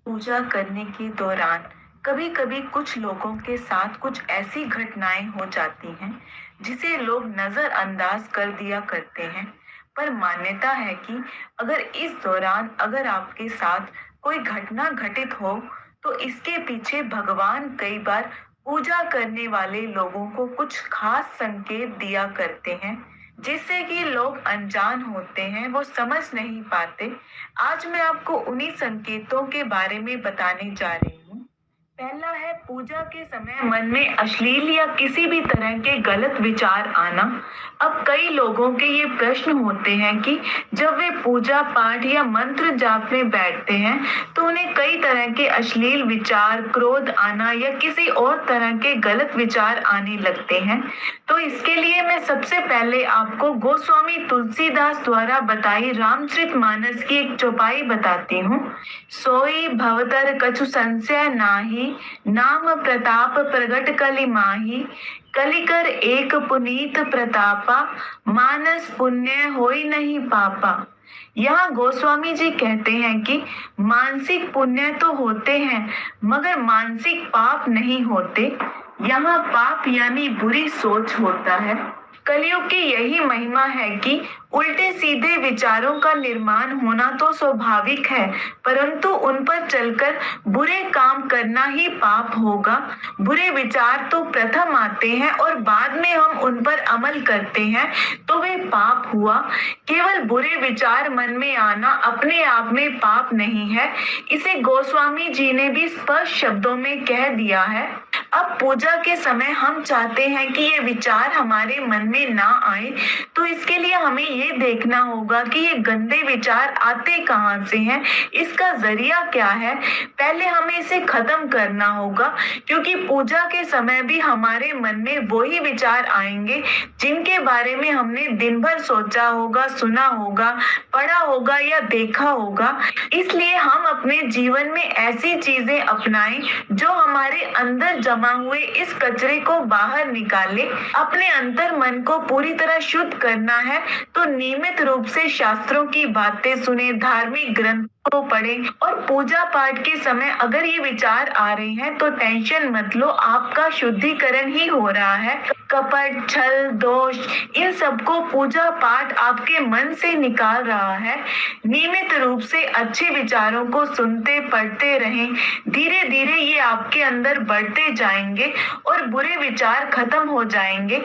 पूजा करने के दौरान कभी-कभी कुछ लोगों के साथ कुछ ऐसी घटनाएं हो जाती हैं जिसे लोग नजरअंदाज कर दिया करते हैं। पर मान्यता है कि अगर इस दौरान अगर आपके साथ कोई घटना घटित हो तो इसके पीछे भगवान कई बार पूजा करने वाले लोगों को कुछ खास संकेत दिया करते हैं जिससे कि लोग अनजान होते हैं, वो समझ नहीं पाते। आज मैं आपको उन्हीं संकेतों के बारे में बताने जा रही हूँ। पहला है पूजा के समय मन में अश्लील या किसी भी तरह के गलत विचार आना। अब कई लोगों के ये प्रश्न होते हैं कि जब वे पूजा पाठ या मंत्र जाप में बैठते हैं तो उन्हें कई तरह के अश्लील विचार, क्रोध आना या किसी और तरह के गलत विचार आने लगते हैं। तो इसके लिए मैं सबसे पहले आपको गोस्वामी तुलसीदास द्वारा बताई रामचरितमानस की एक चौपाई बताती हूँ। सोई भवतर कछु संशय नाही, नाम प्रताप प्रगट कलि माही। कलिकर एक पुनीत प्रतापा, मानस पुण्य होई नहीं पापा। यहाँ गोस्वामी जी कहते हैं कि मानसिक पुण्य तो होते हैं मगर मानसिक पाप नहीं होते। यहाँ पाप यानी बुरी सोच होता है। कलयुग की यही महिमा है कि उल्टे सीधे विचारों का निर्माण होना तो स्वाभाविक है, परंतु उन पर चलकर बुरे काम करना ही पाप होगा। बुरे विचार तो प्रथम आते हैं और बाद में हम उन पर अमल करते हैं तो वे पाप हुआ। केवल बुरे विचार मन में आना अपने आप में पाप नहीं है, इसे गोस्वामी जी ने भी स्पष्ट शब्दों में कह दिया है। अब पूजा के समय हम चाहते हैं कि ये विचार हमारे मन में ना आए, तो इसके लिए हमें ये देखना होगा कि ये गंदे विचार आते कहाँ से हैं, इसका जरिया क्या है। पहले हमें इसे खत्म करना होगा, क्योंकि पूजा के समय भी हमारे मन में वही विचार आएंगे जिनके बारे में हमने दिन भर सोचा होगा, सुना होगा, पढ़ा होगा या देखा होगा। इसलिए हम अपने जीवन में ऐसी चीजें अपनाएं जो हमारे अंदर जमा हुए इस कचरे को बाहर निकाले। अपने अंतर मन को पूरी तरह शुद्ध करना है तो नियमित रूप से शास्त्रों की बातें सुने, धार्मिक ग्रंथों को पढ़ें और पूजा पाठ के समय अगर ये विचार आ रहे हैं तो टेंशन मत लो, आपका शुद्धिकरण ही हो रहा है। कपट, छल, दोष, इन सबको पूजा पाठ आपके मन से निकाल रहा है। नियमित रूप से अच्छे विचारों को सुनते पढ़ते रहें, धीरे धीरे ये आपके अंदर बढ़ते जाएंगे और बुरे विचार खत्म हो जाएंगे।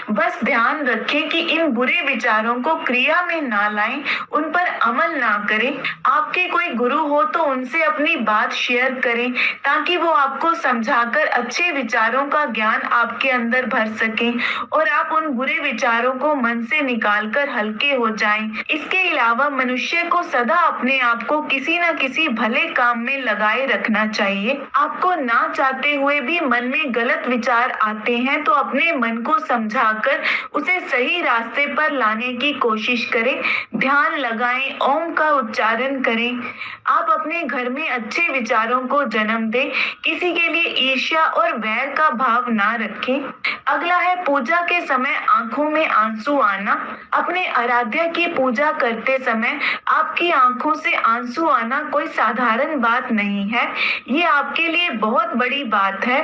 बस ध्यान रखें कि इन बुरे विचारों को क्रिया में ना लाएं, उन पर अमल ना करें। आपके कोई गुरु हो तो उनसे अपनी बात शेयर करें ताकि वो आपको समझाकर अच्छे विचारों का ज्ञान आपके अंदर भर सकें और आप उन बुरे विचारों को मन से निकालकर हल्के हो जाएं। इसके अलावा मनुष्य को सदा अपने आप को किसी न किसी भले काम में लगाए रखना चाहिए। आपको ना चाहते हुए भी मन में गलत विचार आते हैं तो अपने मन को समझाकर उसे सही रास्ते पर लाने की कोशिश करें। ध्यान लगाएं, ओम का उच्चारण करें। आप अपने घर में अच्छे विचारों को जन्म दें, किसी के लिए ईर्ष्या और वैर का भाव ना रखें। अगला है पूजा के समय आंखों में आंसू आना। अपने आराध्य की पूजा करते समय आपकी आंखों से आंसू आना कोई साधारण बात नहीं है, ये आपके लिए बहुत बड़ी बात है।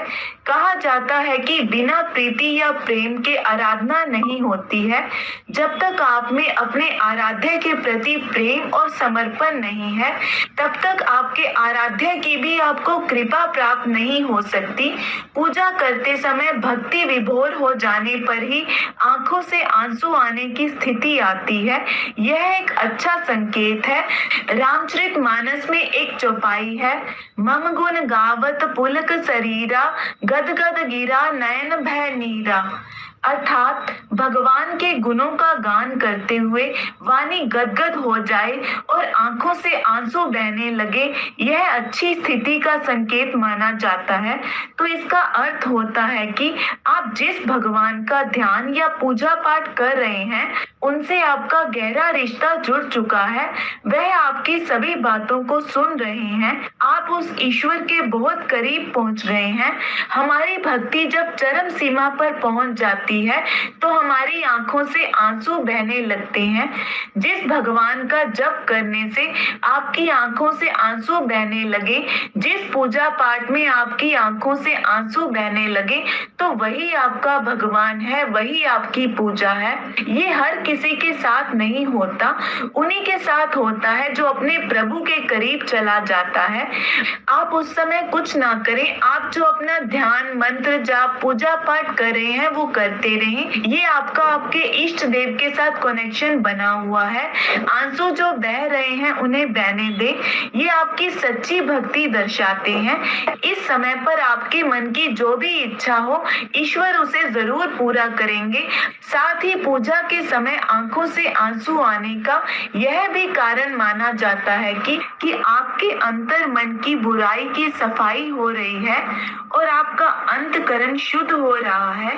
कहा जाता है कि बिना प्रीति या प्रेम के आराधना नहीं होती है। जब तक आप में अपने आराध्य के प्रति प्रेम और समर्पण नहीं है तब तक आपके आराध्य की भी आपको कृपा प्राप्त नहीं हो सकती। पूजा करते समय भक्ति विभोर हो जाने पर ही आंखों से आंसू आने की स्थिति आती है, यह एक अच्छा संकेत है। रामचरितमानस में एक चौपाई है, मम गुण गावत पुलक शरीरा, गद गद गिरा नयन भय नीरा। अर्थात भगवान के गुणों का गान करते हुए वाणी गदगद हो जाए और आंखों से आंसू बहने लगे, यह अच्छी स्थिति का संकेत माना जाता है। तो इसका अर्थ होता है कि आप जिस भगवान का ध्यान या पूजा पाठ कर रहे हैं उनसे आपका गहरा रिश्ता जुड़ चुका है, वह आपकी सभी बातों को सुन रहे हैं, आप उस ईश्वर के बहुत करीब पहुंच गए हैं। हमारी भक्ति जब चरम सीमा पर पहुंच जाती है तो हमारी आंखों से आंसू बहने लगते हैं। जिस भगवान का जप करने से आपकी आंखों से आंसू बहने लगे, जिस पूजा पाठ में आपकी आंखों से आंसू बहने लगे, तो वही आपका भगवान है, वही आपकी पूजा है। ये हर किसी के साथ नहीं होता, उन्हीं के साथ होता है जो अपने प्रभु के करीब चला जाता है। आप उस समय कुछ ना करें, आप जो अपना ध्यान मंत्र जाप पूजा पाठ कर रहे हैं वो करते रहें। ये आपका आपके इष्ट देव के साथ कनेक्शन बना हुआ है। आंसू जो बह रहे हैं उन्हें बहने दे, ये आपकी सच्ची भक्ति दर्शाते हैं। इस समय पर आपके मन की जो भी इच्छा हो ईश्वर उसे जरूर पूरा करेंगे। साथ ही पूजा के समय आंखों से आंसू आने का यह भी कारण माना जाता है कि आपके अंतर मन की बुराई की सफाई हो रही है और आपका अंतकरण शुद्ध हो रहा है।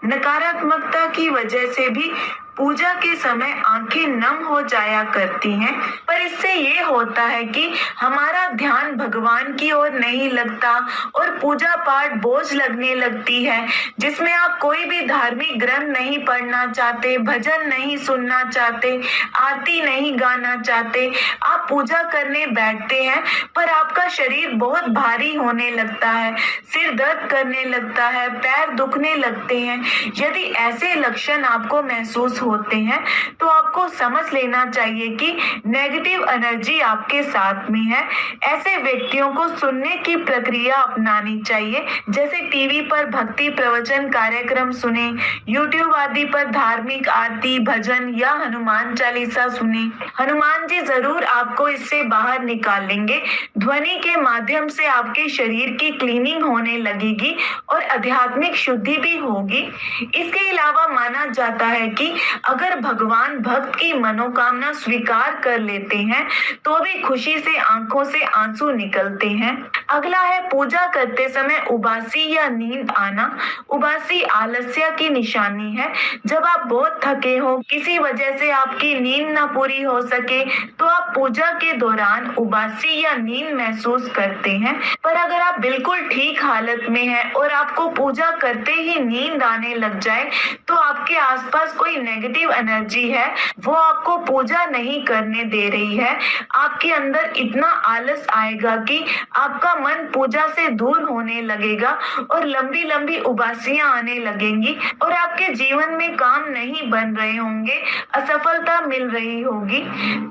नकारात्मकता की वजह से भी पूजा के समय आंखें नम हो जाया करती हैं, पर इससे ये होता है कि हमारा ध्यान भगवान की ओर नहीं लगता और पूजा पाठ बोझ लगने लगती है, जिसमें आप कोई भी धार्मिक ग्रंथ नहीं पढ़ना चाहते, भजन नहीं सुनना चाहते, आरती नहीं गाना चाहते। आप पूजा करने बैठते हैं पर आपका शरीर बहुत भारी होने लगता है, सिर दर्द करने लगता है, पैर दुखने लगते हैं। यदि ऐसे लक्षण आपको महसूस होते हैं तो आपको समझ लेना चाहिए कि नेगेटिव एनर्जी आपके साथ में है। ऐसे व्यक्तियों को सुनने की प्रक्रिया अपनानी चाहिए, जैसे टीवी पर भक्ति प्रवचन कार्यक्रम सुने, यूट्यूब आदि पर धार्मिक आरती भजन या हनुमान चालीसा सुने। हनुमान जी जरूर आपको इससे बाहर निकालेंगे। ध्वनि के माध्यम से आपके शरीर की क्लीनिंग होने लगेगी और आध्यात्मिक शुद्धि भी होगी। इसके अलावा माना जाता है कि अगर भगवान भक्त की मनोकामना स्वीकार कर लेते हैं तो भी खुशी से आंखों से आंसू निकलते हैं। अगला है पूजा करते समय उबासी या नींद आना। उबासी आलस्य की निशानी है। जब आप बहुत थके हो, किसी वजह से आपकी नींद ना पूरी हो सके, तो आप पूजा के दौरान उबासी या नींद महसूस करते हैं। पर अगर आप बिल्कुल ठीक हालत में हैं और आपको पूजा करते ही नींद आने लग जाए तो आपके आसपास कोई नेगेटिव एनर्जी है, वो आपको पूजा नहीं करने दे रही है। आपके अंदर इतना आलस आएगा कि आपका मन पूजा से दूर होने लगेगा और लंबी लंबी उबासियां आने लगेंगी और आपके जीवन में काम नहीं बन रहे होंगे, असफलता मिल रही होगी।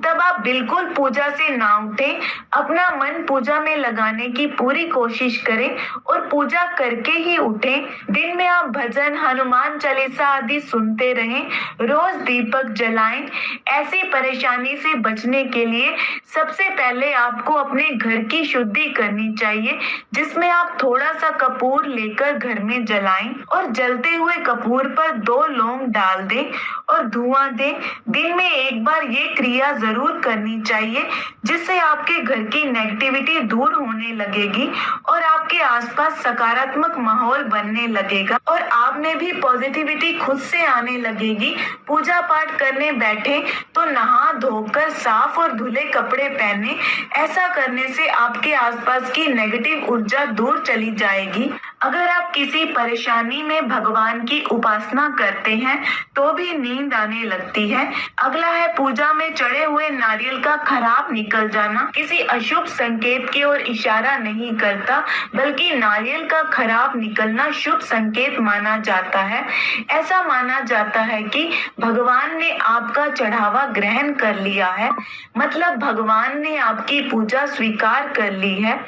तब आप बिल्कुल पूजा से ना उठें, अपना मन पूजा में लगाने की पूरी कोशिश करें और पूजा करके ही उठें। दिन में आप भजन हनुमान चालीसा आदि सुनते रहें, रोज दीपक जलाएं। ऐसी परेशानी से बचने के लिए सबसे पहले आपको अपने घर की शुद्धि करनी चाहिए, जिसमें आप थोड़ा सा कपूर लेकर घर में जलाएं और जलते हुए कपूर पर 2 लौंग डाल दें और धुआं दें। दिन में एक बार ये क्रिया जरूर करनी चाहिए, जिससे आपके घर की नेगेटिविटी दूर होने लगेगी और आपके आसपास सकारात्मक माहौल बनने लगेगा और आप में भी पॉजिटिविटी खुद से आने लगेगी। पूजा पाठ करने बैठे तो नहा धोकर साफ और धुले कपड़े पहने। ऐसा करने से आपके आसपास की नेगेटिव ऊर्जा दूर चली जाएगी। अगर आप किसी परेशानी में भगवान की उपासना करते हैं तो भी नींद आने लगती है। अगला है पूजा में चढ़े हुए नारियल का खराब निकल जाना। किसी अशुभ संकेत की ओर इशारा नहीं करता, बल्कि नारियल का खराब निकलना शुभ संकेत माना जाता है। ऐसा माना जाता है कि भगवान ने आपका चढ़ावा ग्रहण कर लिया है, मतलब भगवान ने आपकी पूजा स्वीकार कर ली है।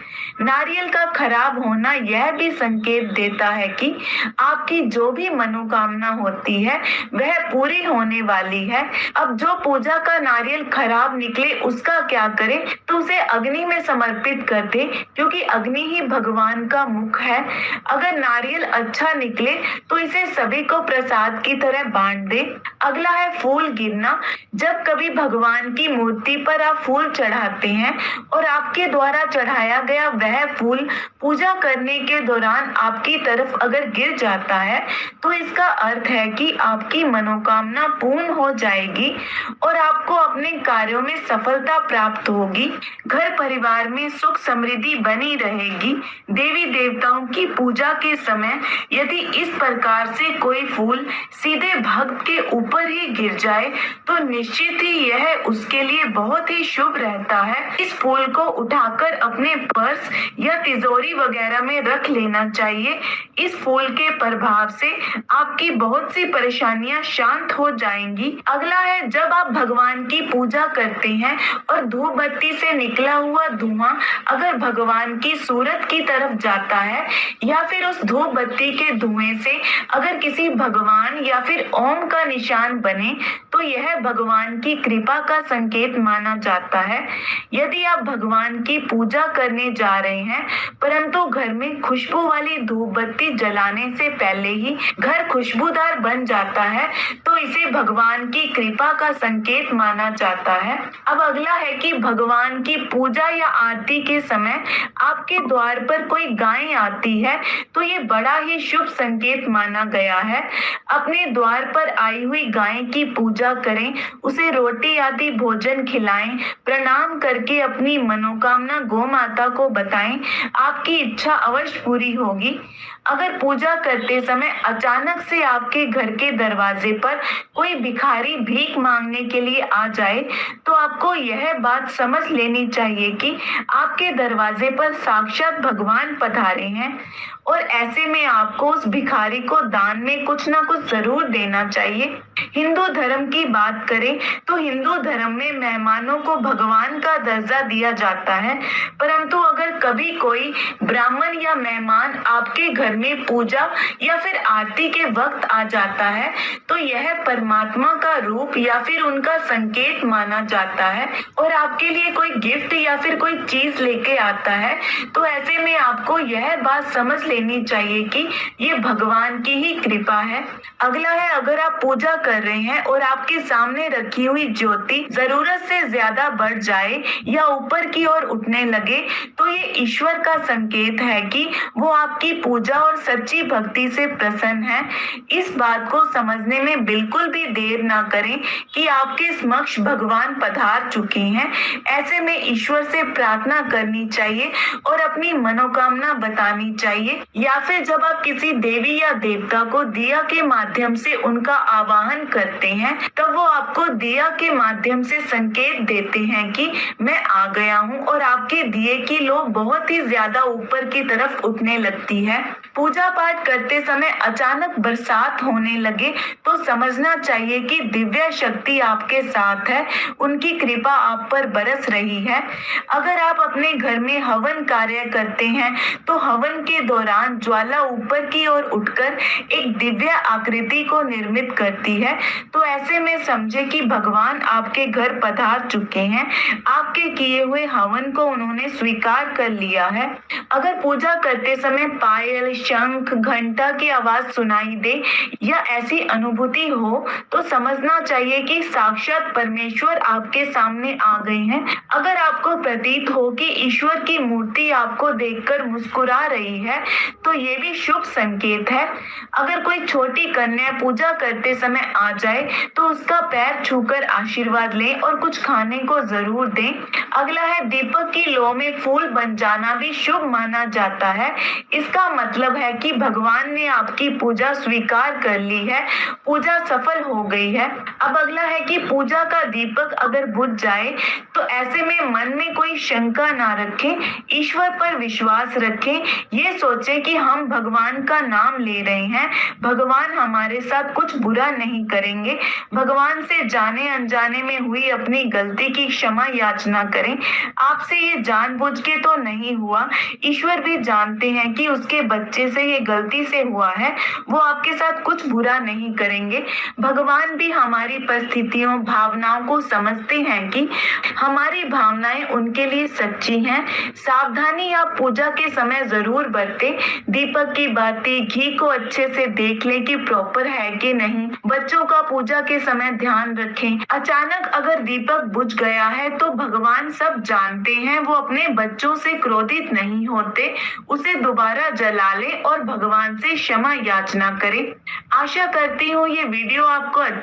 नारियल का खराब होना यह भी संकेत देता है कि आपकी जो भी मनोकामना होती है वह पूरी होने वाली है। अब जो पूजा का नारियल खराब निकले उसका क्या करें, तो उसे अग्नि में समर्पित कर दे, क्योंकि अग्नि ही भगवान का मुख है। अगर नारियल अच्छा निकले तो इसे सभी को प्रसाद की तरह बांट दे। अगला है फूल गिरना। जब कभी भगवान की मूर्ति पर आप फूल चढ़ाते हैं और आपके द्वारा चढ़ाया गया वह फूल पूजा करने के दौरान आपकी तरफ अगर गिर जाता है तो इसका अर्थ है कि आपकी मनोकामना पूर्ण हो जाएगी और आपको अपने कार्यों में सफलता प्राप्त होगी। घर परिवार में सुख समृद्धि बनी रहेगी। देवी देवताओं की पूजा के समय यदि इस प्रकार से कोई फूल सीधे भक्त के ऊपर ही गिर जाए तो निश्चित ही यह उसके लिए बहुत ही शुभ रहता है। इस फूल को उठाकर अपने पर्स या तिजोरी वगैरह में रख लेना चाहिए। इस फूल के प्रभाव से आपकी बहुत सी परेशानियां शांत हो जाएंगी। अगला है जब आप भगवान की पूजा करते हैं और धूप बत्ती से निकला हुआ धुआं अगर भगवान की सूरत की तरफ जाता है या फिर उस धूप बत्ती के धुएं से अगर किसी भगवान या फिर ओम का निशान बने तो यह भगवान की कृपा का संकेत माना जाता है। यदि आप भगवान की पूजा करने जा रहे हैं परंतु घर में खुशबू वाली धूप बत्ती जलाने से पहले ही घर खुशबूदार बन जाता है तो इसे भगवान की कृपा का संकेत माना जाता है। अब अगला है कि भगवान की पूजा या आरती के समय आपके द्वार पर कोई गाय आती है तो ये बड़ा ही शुभ संकेत माना गया है। अपने द्वार पर आई हुई गाय की पूजा करें, उसे रोटी आदि भोजन खिलाएं, प्रणाम करके अपनी मनोकामना गौ माता को बताएं, आपकी इच्छा अवश्य पूरी होगी। अगर पूजा करते समय अचानक से आपके घर के दरवाजे पर कोई भिखारी भीख मांगने के लिए आ जाए तो आपको यह बात समझ लेनी चाहिए कि आपके दरवाजे पर साक्षात भगवान पधारे हैं और ऐसे में आपको उस भिखारी को दान में कुछ ना कुछ जरूर देना चाहिए। हिंदू धर्म की बात करें तो हिंदू धर्म में मेहमानों को भगवान का दर्जा दिया जाता है, परंतु अगर कभी कोई ब्राह्मण या मेहमान आपके घर में पूजा या फिर आरती के वक्त आ जाता है तो यह परमात्मा का रूप या फिर उनका संकेत माना जाता है और आपके लिए कोई गिफ्ट या फिर कोई चीज लेके आता है तो ऐसे में आपको यह बात समझ लेनी चाहिए कि ये भगवान की ही कृपा है। अगला है अगर आप पूजा कर रहे हैं और आपके सामने रखी हुई ज्योति जरूरत से ज्यादा बढ़ जाए या ऊपर की ओर उठने लगे तो ये ईश्वर का संकेत है कि वो आपकी पूजा और सच्ची भक्ति से प्रसन्न है। इस बात को समझने में बिल्कुल भी देर ना करें कि आपके समक्ष भगवान पधार चुके हैं। ऐसे में ईश्वर से प्रार्थना करनी चाहिए और अपनी मनोकामना बतानी चाहिए या फिर जब आप किसी देवी या देवता को दिया के माध्यम से उनका आवाहन करते हैं तब वो आपको दिया के माध्यम से संकेत देते हैं कि मैं आ गया हूँ और आपके दिए की लो बहुत ही ज्यादा ऊपर की तरफ उठने लगती है। पूजा पाठ करते समय अचानक बरसात होने लगे तो समझना चाहिए कि दिव्य शक्ति आपके साथ है, उनकी कृपा आप पर बरस रही है। अगर आप अपने घर में हवन कार्य करते हैं तो हवन के दौरान ज्वाला ऊपर की ओर उठकर एक दिव्य आकृति को निर्मित करती है तो ऐसे में समझे कि भगवान आपके घर पधार चुके हैं, आपके किए हुए हवन को उन्होंने स्वीकार कर लिया है। अगर पूजा करते समय पायल, शंख, घंटा की आवाज सुनाई दे या ऐसी अनुभूति हो तो समझना चाहिए कि साक्षात परमेश्वर आपके सामने आ गए हैं। अगर आपको प्रतीत हो कि ईश्वर की मूर्ति आपको देखकर मुस्कुरा रही है तो ये भी शुभ संकेत है। अगर कोई छोटी कन्या पूजा करते समय आ जाए तो उसका पैर छूकर आशीर्वाद लें और कुछ खाने को जरूर दें। अगला है दीपक की लौ में फूल बन जाना भी शुभ माना जाता है। इसका मतलब है कि भगवान ने आपकी पूजा स्वीकार कर ली है, पूजा सफल हो गई है। अब अगला है कि पूजा का दीपक अगर बुझ जाए तो ऐसे में मन में कोई शंका ना रखें, ईश्वर पर विश्वास रखें, ये सोचें कि हम भगवान का नाम ले रहे हैं, भगवान हमारे साथ कुछ बुरा नहीं करेंगे। भगवान से जाने अनजाने में हुई अपनी गलती की क्षमा याचना करें। आपसे ये जानबूझ के तो नहीं हुआ, ईश्वर भी जानते हैं कि उसके बच्चे तरीके से ये गलती से हुआ है, वो आपके साथ कुछ बुरा नहीं करेंगे। भगवान भी हमारी परिस्थितियों, भावनाओं को समझते हैं कि हमारी भावनाएं उनके लिए सच्ची हैं। सावधानी आप पूजा के समय जरूर बरतें। दीपक की बाती, घी को अच्छे से देख लें कि प्रॉपर है कि नहीं। बच्चों का पूजा के समय ध्यान रखें। अचानक अगर दीपक बुझ गया है तो भगवान सब जानते हैं, वो अपने बच्चों से क्रोधित नहीं होते। उसे दोबारा जला लें और भगवान से क्षमा याचना करें। आशा करती हूँ ये वीडियो आपको अच्छा